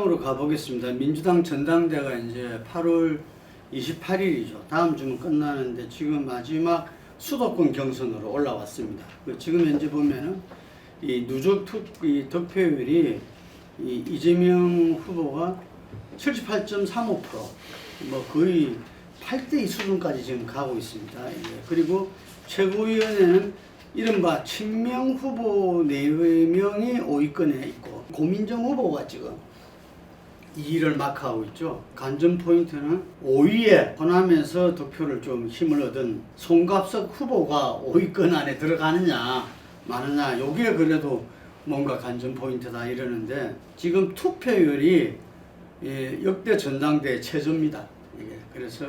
민주당으로 가보겠습니다. 민주당 전당대가 이제 8월 28일이죠. 다음 주면 끝나는데 지금 마지막 수도권 경선으로 올라왔습니다. 지금 현재 보면은 이 누적 득표율이 이재명 후보가 78.35%, 뭐 거의 8대2 수준까지 지금 가고 있습니다. 그리고 최고위원회는 이른바 친명 후보 4명이 5위권에 있고 고민정 후보가 지금 2위를 마크하고 있죠. 관전 포인트는 5위에 호남에서 득표를 좀 힘을 얻은 송갑석 후보가 5위권 안에 들어가느냐 마느냐, 요게 그래도 뭔가 관전 포인트다 이러는데, 지금 투표율이 역대 전당대 최저입니다. 그래서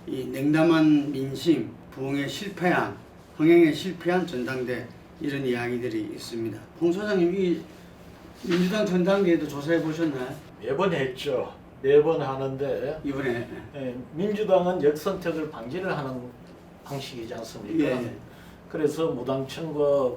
이 냉담한 민심, 부흥에 실패한, 흥행에 실패한 전당대, 이런 이야기들이 있습니다. 홍 소장님, 이 민주당 전당대회도 조사해 보셨나요? 매번 했죠. 매번 하는데 이번에 민주당은 역선택을 방지를 하는 방식이지 않습니까? 예. 그래서 무당층과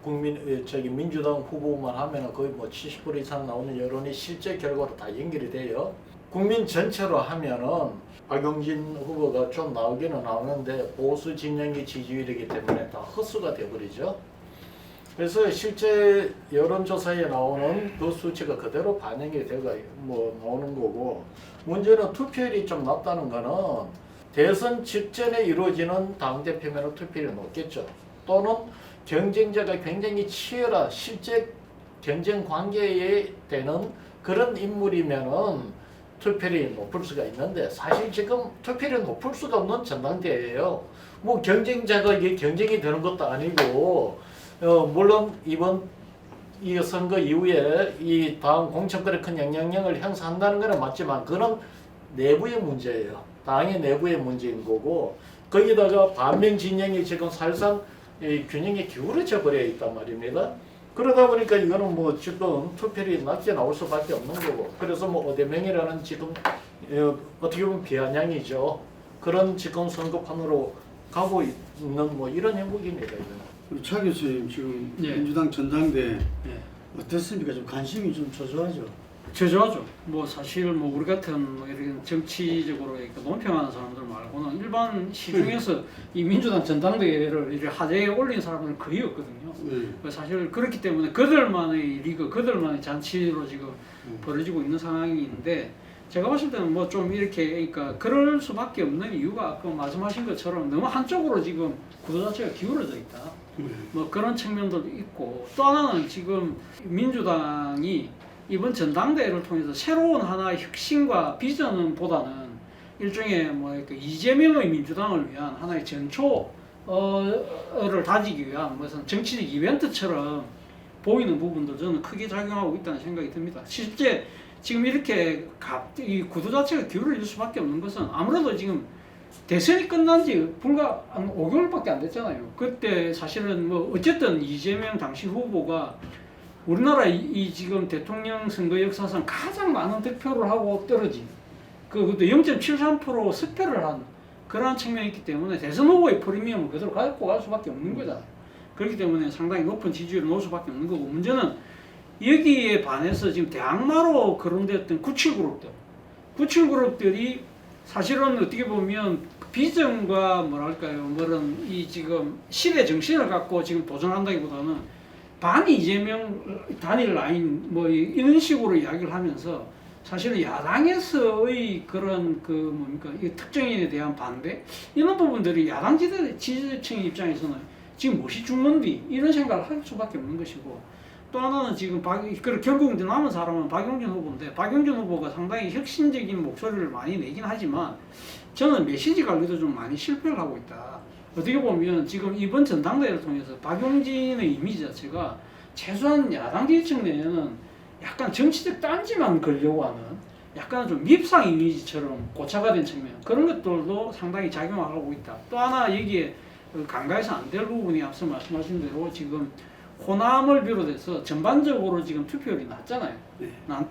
민주당 후보만 하면은 거의 뭐 70% 이상 나오는 여론이 실제 결과로 다 연결이 돼요. 국민 전체로 하면은 박용진 후보가 좀 나오기는 나오는데 보수 진영의 지지율이기 때문에 다 헛수가 돼버리죠. 그래서 실제 여론조사에 나오는 그 수치가 그대로 반영이 되가 뭐 나오는 거고, 문제는 투표율이 좀 낮다는 거는 대선 직전에 이루어지는 당대표면 투표율이 높겠죠. 또는 경쟁자가 굉장히 치열한 실제 경쟁 관계에 되는 그런 인물이면은 투표율이 높을 수가 있는데, 사실 지금 투표율이 높을 수가 없는 전당대회예요. 뭐 경쟁자가 이게 경쟁이 되는 것도 아니고, 물론 이번 이 선거 이후에 이 당 공천권에 큰 영향력을 행사한다는 것은 맞지만, 그건 내부의 문제예요. 당의 내부의 문제인 거고, 거기다가 반명 진영이 지금 사실상 균형이 기울어져 버려 있단 말입니다. 그러다 보니까 이거는 뭐 지금 투표율이 낮게 나올 수밖에 없는 거고, 그래서 뭐 어대명이라는 지금 어떻게 보면 비아냥이죠. 그런 지금 선거판으로 가고 있는 뭐 이런 형국입니다. 이거는. 차 교수님, 지금 예. 민주당 전당대 예. 어떻습니까? 좀 관심이 좀 저조하죠. 저조하죠. 뭐 사실 뭐 우리 같은 뭐 이런 정치적으로 이렇게 논평하는 사람들 말고는 일반 시중에서 이 민주당 전당대회를 이렇게 화제에 올린 사람들은 거의 없거든요. 사실 그렇기 때문에 그들만의 리그, 그들만의 잔치로 지금 벌어지고 있는 상황인데, 제가 봤을 때는 뭐 좀 이렇게, 그러니까 그럴 수밖에 없는 이유가 아까 말씀하신 것처럼 너무 한쪽으로 지금 구도 자체가 기울어져 있다. 뭐 그런 측면도 있고, 또 하나는 지금 민주당이 이번 전당대회를 통해서 새로운 하나의 혁신과 비전보다는 일종의 뭐 이재명의 민주당을 위한 하나의 전초를 다지기 위한 무슨 정치적 이벤트처럼 보이는 부분도 저는 크게 작용하고 있다는 생각이 듭니다. 실제 지금 이렇게 이 구도 자체가 기울어질 수밖에 없는 것은, 아무래도 지금 대선이 끝난 지 불과 한 5개월밖에 안 됐잖아요. 그때 사실은 뭐 어쨌든 이재명 당시 후보가 우리나라 이 지금 대통령 선거 역사상 가장 많은 득표를 하고 떨어진, 그것도 0.73% 득표를 한 그러한 측면이 있기 때문에 대선 후보의 프리미엄을 그대로 갖고 갈 수밖에 없는 거잖아요. 그렇기 때문에 상당히 높은 지지율을 놓을 수밖에 없는 거고, 문제는 여기에 반해서 지금 대항마로 거론되었던 97그룹들이 사실은 어떻게 보면 비전과 뭐랄까요, 그런 이 지금 시대 정신을 갖고 지금 도전한다기보다는 반 이재명 단일 라인 뭐 이런 식으로 이야기를 하면서, 사실은 야당에서의 그런 그 뭡니까 이 특정인에 대한 반대, 이런 부분들이 야당 지지층 입장에서는 지금 무엇이 죽는디 이런 생각을 할 수밖에 없는 것이고, 또 하나는 지금 결국 남은 사람은 박용진 후보인데, 박용진 후보가 상당히 혁신적인 목소리를 많이 내긴 하지만 저는 메시지 관리도 좀 많이 실패를 하고 있다. 어떻게 보면 지금 이번 전당대회를 통해서 박용진의 이미지 자체가 최소한 야당 지지층 내에는 약간 정치적 딴지만 걸려고 하는 약간 좀 밉상 이미지처럼 고착화 된 측면, 그런 것들도 상당히 작용하고 있다. 또 하나 여기에 간과해서 안 될 부분이 앞서 말씀하신 대로 지금 호남을 비롯해서 전반적으로 지금 투표율이 낮잖아요.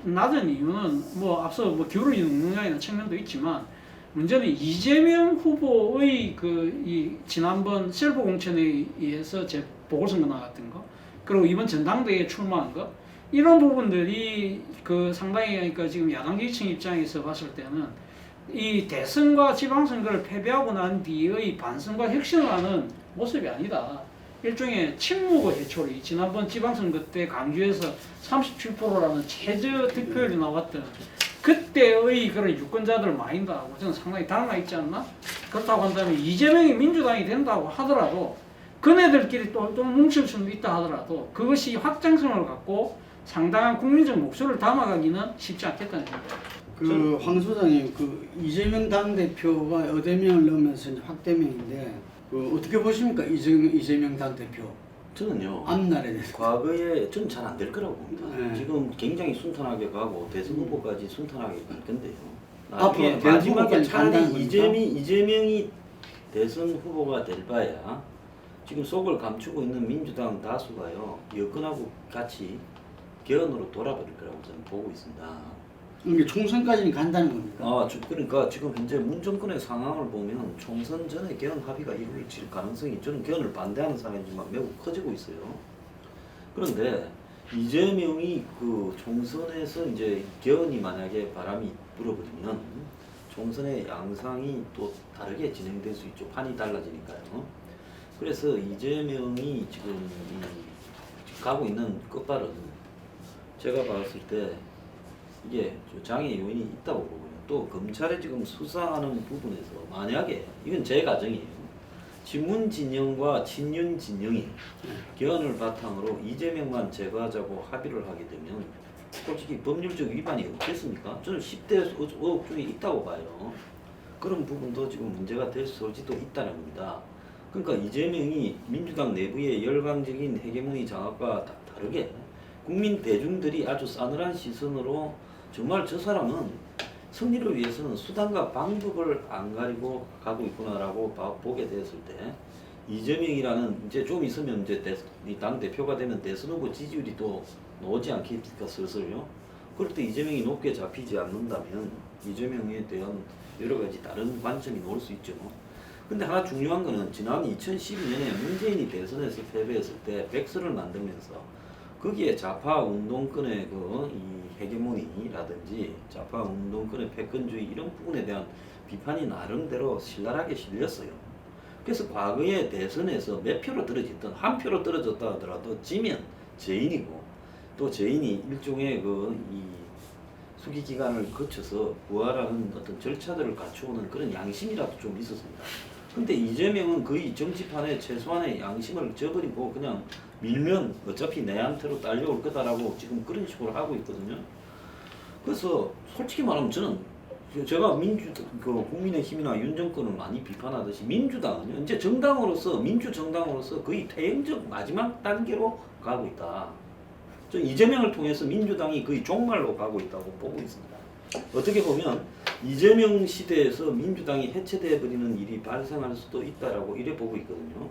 낮은 이유는 뭐 앞서 뭐 기울어지는 능력이라는 측면도 있지만, 문제는 이재명 후보의 이 지난번 셀프 공천에 의해서 보궐선거 나갔던 거, 그리고 이번 전당대회에 출마한 거, 이런 부분들이 그 상당히 그러니까 지금 야당 지지층 입장에서 봤을 때는 이 대선과 지방선거를 패배하고 난 뒤의 반성과 혁신을 하는 모습이 아니다. 일종의 침묵의 해초리. 지난번 지방선거 때 강주에서 37%라는 최저 득표율이 나왔던 그때의 그런 유권자들 마인드하고 저는 상당히 달라 있지 않나? 그렇다고 한다면 이재명이 민주당이 된다고 하더라도 그네들끼리 또 뭉칠 수는 있다 하더라도 그것이 확장성을 갖고 상당한 국민적 목소리를 담아가기는 쉽지 않겠다는 생각입니다. 그 황 소장님, 그 이재명 당대표가 여대 명을 넣으면서 이제 확대명인데 그 어떻게 보십니까? 이재명 당대표 저는요. 앞날에 대해서. 과거에 저는 잘 안 될 거라고 봅니다. 네. 지금 굉장히 순탄하게 가고 대선 후보까지 순탄하게 갈 건데요. 앞으로 나중에 대선 마지막에 후보까지 간다는 차라리 겁니까? 이재명이 대선 후보가 될 바야 지금 속을 감추고 있는 민주당 다수가요 여권하고 같이 개헌으로 돌아버릴 거라고 저는 보고 있습니다. 이게 총선까지는 간다는 겁니까? 그러니까 지금 현재 문 정권의 상황을 보면 총선 전에 개헌 합의가 이루어질 가능성이 저는 개헌을 반대하는 사람이지만 매우 커지고 있어요. 그런데 이재명이 그 총선에서 이제 개헌이 만약에 바람이 불어버리면 총선의 양상이 또 다르게 진행될 수 있죠. 판이 달라지니까요. 그래서 이재명이 지금 가고 있는 끝발은 제가 봤을 때 이게 장애 요인이 있다고 보고요. 또 검찰에 지금 수사하는 부분에서 만약에 이건 제 가정이에요. 친문 진영과 친윤 진영이 개헌을 바탕으로 이재명만 제거하자고 합의를 하게 되면 솔직히 법률적 위반이 없겠습니까? 저는 10대 의혹 중에 있다고 봐요. 그런 부분도 지금 문제가 될 수도 있다는 겁니다. 그러니까 이재명이 민주당 내부의 열광적인 헤게모니 장악과 다르게 국민 대중들이 아주 싸늘한 시선으로 정말 저 사람은 승리를 위해서는 수단과 방법을 안 가리고 가고 있구나라고 보게 되었을 때 이재명이라는 이제 좀 있으면 이제 당 대표가 되면 대선 후보 지지율이 또 나오지 않겠습니까 슬슬요. 그럴 때 이재명이 높게 잡히지 않는다면 이재명에 대한 여러 가지 다른 관점이 나올 수 있죠. 근데 하나 중요한 거는 지난 2012년에 문재인이 대선에서 패배했을 때 백서를 만들면서 거기에 좌파 운동권의 이 헤게모니라든지 좌파 운동권의 패권주의 이런 부분에 대한 비판이 나름대로 신랄하게 실렸어요. 그래서 과거의 대선에서 몇 표로 떨어졌든 한 표로 떨어졌다 하더라도 지면 죄인이고 또 죄인이 일종의 이 수기 기간을 거쳐서 부활하는 어떤 절차들을 갖추는 그런 양심이라도 좀 있었습니다. 근데 이재명은 거의 정치판에 최소한의 양심을 저버리고 그냥 밀면 어차피 내한테로 딸려올 거다라고 지금 그런 식으로 하고 있거든요. 그래서 솔직히 말하면 저는 제가 국민의힘이나 윤 정권을 많이 비판하듯이 민주당은 이제 정당으로서 민주정당으로서 거의 퇴행적 마지막 단계로 가고 있다. 저 이재명을 통해서 민주당이 거의 종말로 가고 있다고 보고 있습니다. 어떻게 보면 이재명 시대에서 민주당이 해체되어 버리는 일이 발생할 수도 있다라고 이래 보고 있거든요.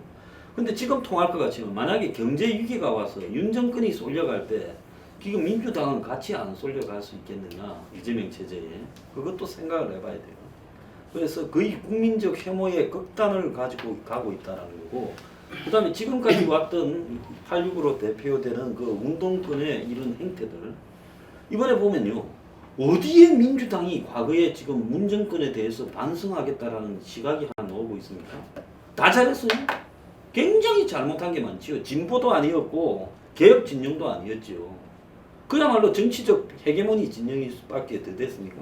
근데 지금 통할 것 같지만 만약에 경제 위기가 와서 윤 정권이 쏠려갈 때 지금 민주당은 같이 안 쏠려갈 수 있겠느냐 이재명 체제에 그것도 생각을 해봐야 돼요. 그래서 거의 국민적 혐오의 극단을 가지고 가고 있다는 거고 그 다음에 지금까지 왔던 8.6으로 대표되는 그 운동권의 이런 행태들 이번에 보면요 어디에 민주당이 과거에 지금 문정권에 대해서 반성하겠다라는 시각이 하나 나오고 있습니까? 다 잘했어요. 굉장히 잘못한 게 많지요. 진보도 아니었고 개혁 진영도 아니었죠. 그야말로 정치적 헤게모니 진영일 수밖에 더 됐습니까?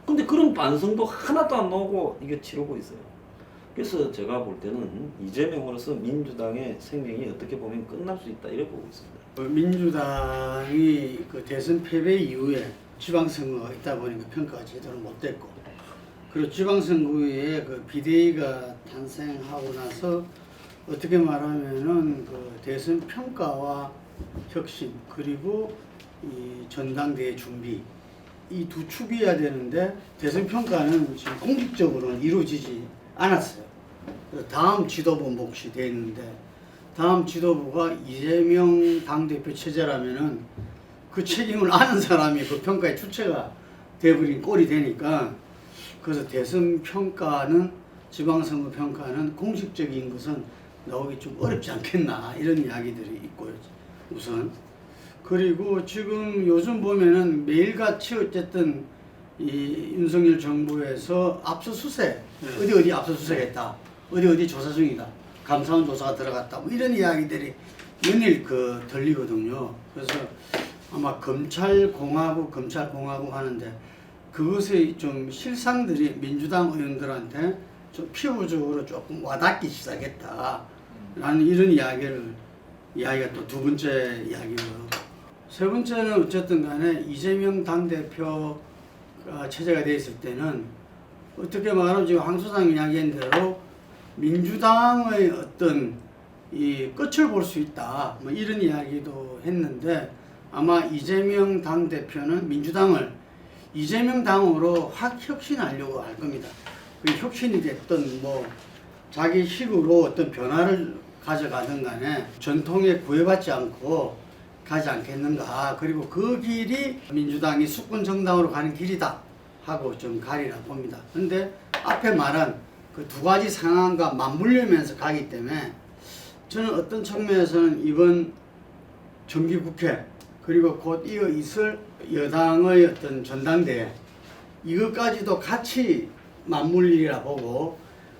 근데 그런 반성도 하나도 안 나오고 이게 치르고 있어요. 그래서 제가 볼 때는 이재명으로서 민주당의 생명이 어떻게 보면 끝날 수 있다 이렇게 보고 있습니다. 민주당이 그 대선 패배 이후에 지방선거가 있다 보니까 평가가 제대로 못 됐고 그리고 지방선거에 그 비대위가 탄생하고 나서 어떻게 말하면은 그 대선 평가와 혁신 그리고 이 전당대회 준비 이 두 축이어야 되는데 대선 평가는 지금 공식적으로는 이루어지지 않았어요. 다음 지도부 몫이 됐는데 다음 지도부가 이재명 당대표 체제라면은 그 책임을 아는 사람이 그 평가의 주체가 돼버린 꼴이 되니까 그래서 대선 평가는 지방선거 평가는 공식적인 것은 나오기 좀 어렵지 않겠나 이런 이야기들이 있고요. 우선 그리고 지금 요즘 보면은 매일같이 어쨌든 이 윤석열 정부에서 압수수색, 어디 압수수색했다, 어디 조사 중이다, 감사원 조사가 들어갔다, 뭐 이런 이야기들이 연일 들리거든요. 그래서 아마 검찰공화국 하는데 그것의 좀 실상들이 민주당 의원들한테 좀 피부적으로 조금 와닿기 시작했다라는 이런 이야기가 또 두 번째 이야기고요. 세 번째는 어쨌든 간에 이재명 당대표가 체제가 돼 있을 때는 어떻게 말하면 지금 황 소장이 이야기한 대로 민주당의 어떤 이 끝을 볼 수 있다, 뭐 이런 이야기도 했는데 아마 이재명 당대표는 민주당을 이재명 당으로 확 혁신하려고 할 겁니다. 그 혁신이 됐든 뭐 자기 식으로 어떤 변화를 가져가든 간에 전통에 구애받지 않고 가지 않겠는가. 그리고 그 길이 민주당이 수권 정당으로 가는 길이다 하고 좀 가리라 봅니다. 근데 앞에 말한 그 두 가지 상황과 맞물리면서 가기 때문에 저는 어떤 측면에서는 이번 정기국회 그리고 곧 이어 있을 여당의 어떤 전당대회 이것까지도 같이 맞물리라 보고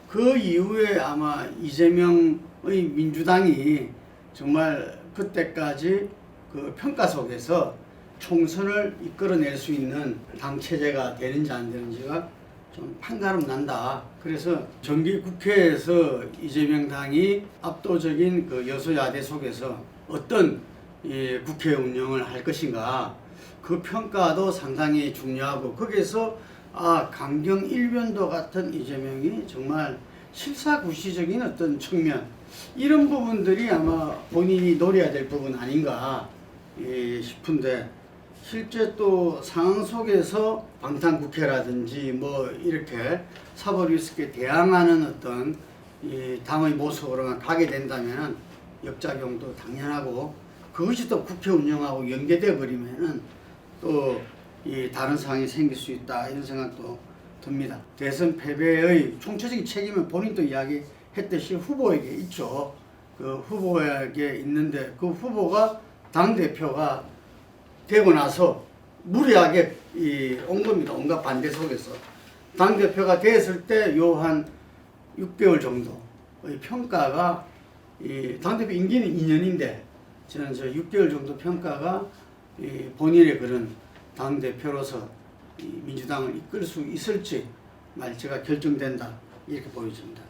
그 이후에 아마 이재명의 민주당이 정말 그때까지 그 평가 속에서 총선을 이끌어낼 수 있는 당 체제가 되는지 안 되는지가 좀 판가름 난다. 그래서 정기국회에서 이재명 당이 압도적인 그 여소야대 속에서 어떤 이 국회 운영을 할 것인가 그 평가도 상당히 중요하고 거기에서 강경 일변도 같은 이재명이 정말 실사구시적인 어떤 측면 이런 부분들이 아마 본인이 노려야 될 부분 아닌가 싶은데 실제 또 상황 속에서 방탄국회라든지 뭐 이렇게 사법리스크에 대항하는 어떤 이 당의 모습으로만 가게 된다면 역작용도 당연하고 그것이 또 국회 운영하고 연계돼 버리면은 또 이 다른 상황이 생길 수 있다 이런 생각도 듭니다. 대선 패배의 총체적인 책임은 본인도 이야기했듯이 후보에게 있죠. 그 후보에게 있는데 그 후보가 당 대표가 되고 나서 무리하게 온 겁니다. 온갖 반대 속에서 당 대표가 됐을 때 요 한 6개월 정도의 평가가 당 대표 임기는 2년인데 저는 6개월 정도 평가가 본인의 그런 당 대표로서 민주당을 이끌 수 있을지 말지가 결정된다 이렇게 보여집니다.